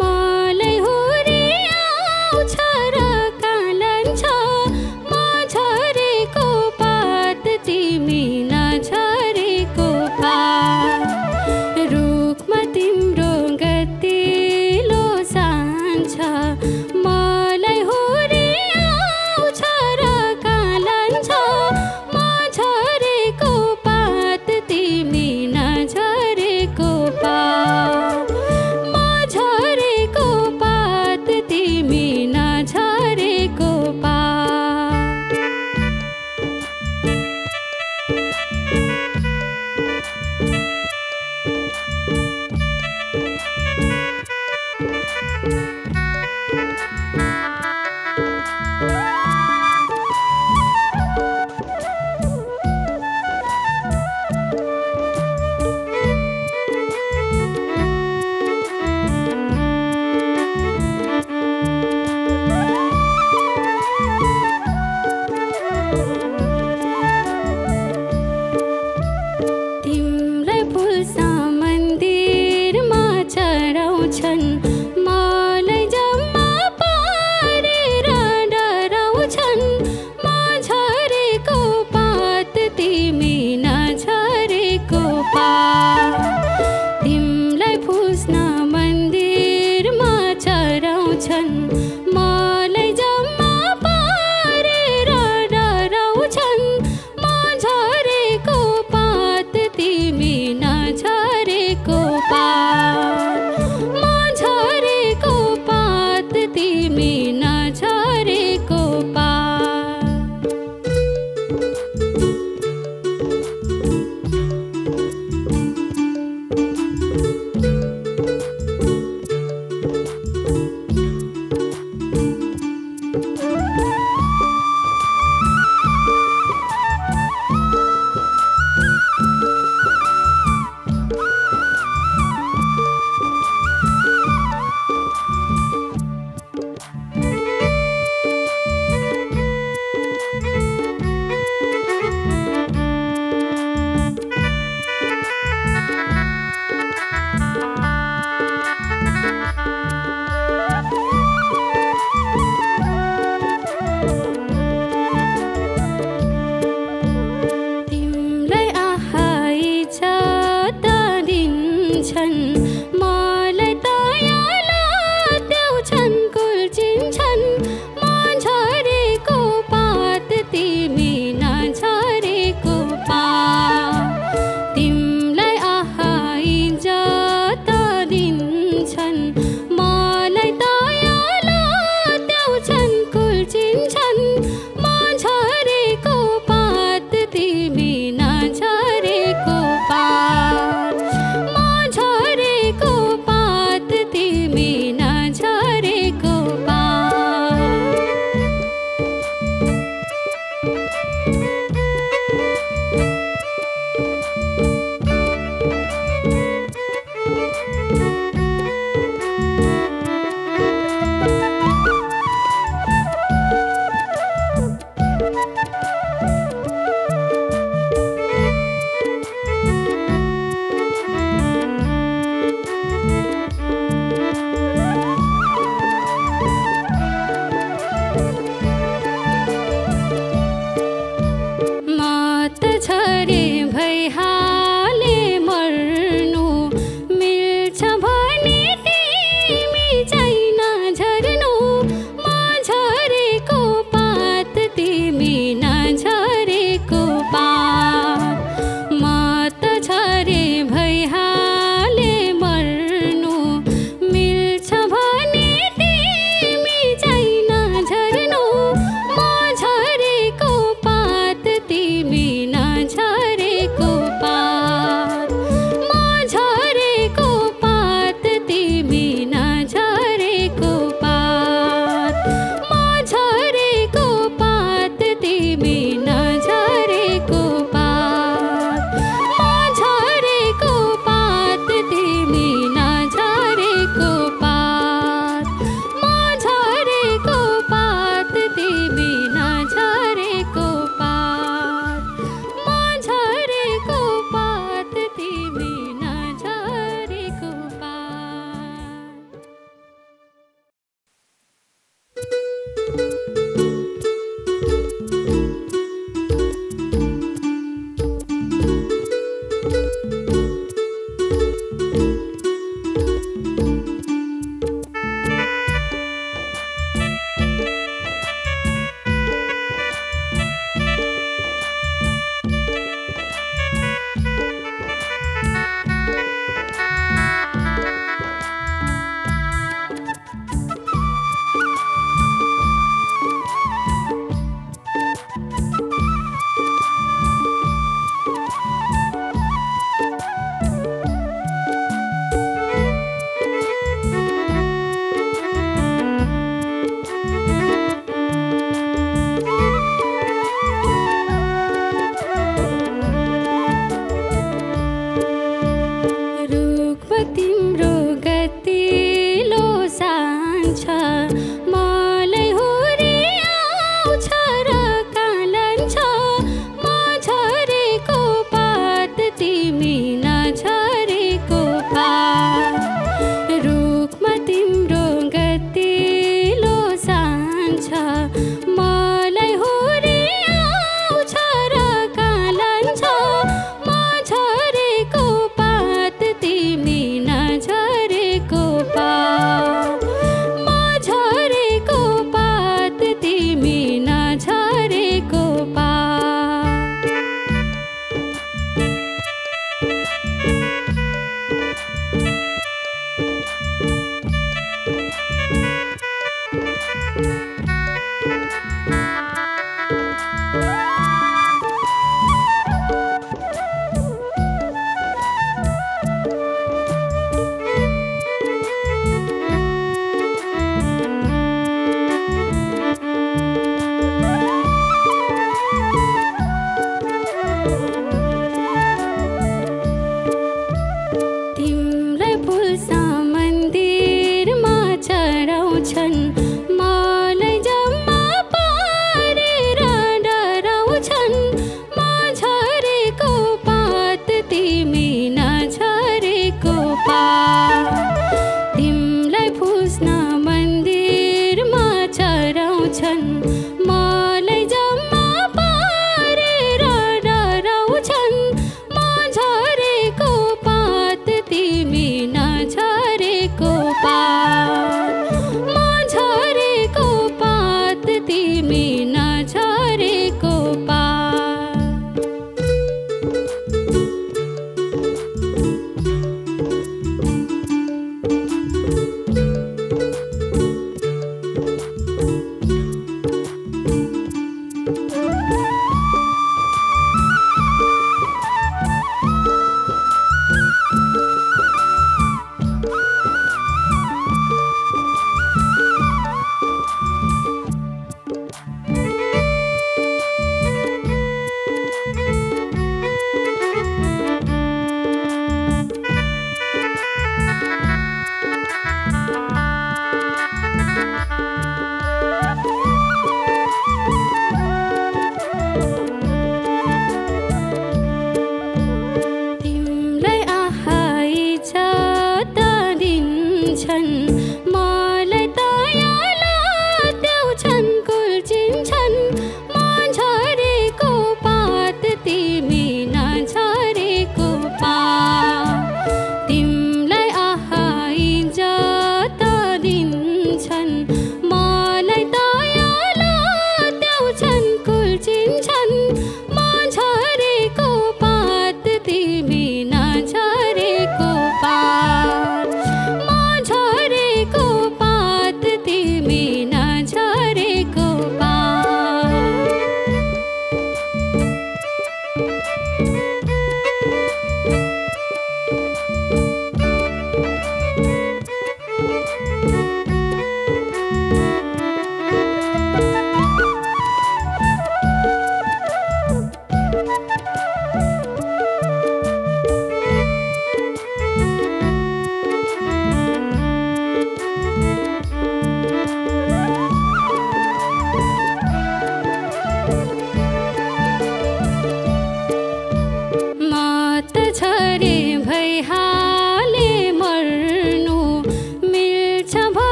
मलाई हुरी आउँछ र कालन्छ म झरेको पात तिमी नझरेको पात रुखमा तिम्रो गतिलो जान्छ मलाई हुरी आउँछ र कालन्छ म झरेको पात तिमी नझरेको पात म झरेको पात तिमी नझरेको पात तिमीलाई फुल्सा मन्दिरमा चढाउँछन् मलाई जम्मा पारेर डराउँछन् म झरेको पात तिमी नझरेको पात तिमीलाई फुस्न मन्दिरमा चढाउँछन् मलाई जम्मा पारेर डराउँछन् म झरेको पात तिमी नझरेको पात म झरेको पात तिमी नझरेको पात तिमीलाई आहाइ इज्जत दिन्छन् मलाई दयाला देउँछन् कुल्चिन्छन् म झरेको पात तिमी नझरेको पात तिमीलाई आहाइ इज्जत दिन्छन् मलाई दयाला देउँछन् कुल्चिन्छन् म झरेको पात तिमी नझरेको पात म झरेको पात तिमी नझरेको पात म त झरे भइहाले मर्नु मिल्छ भने तिमी डराउँछन् मलाई जम्मा पारेर डराउँछन् म झरेको पात तिमी नझरेको पात तिमीलाई पुज्न मन्दिरमा चढाउँछन् मलाई जम्मा पारेर डराउँछन् म झरेको पात तिमी नझरेको पात म झरेको पात तिमी नझरेको पात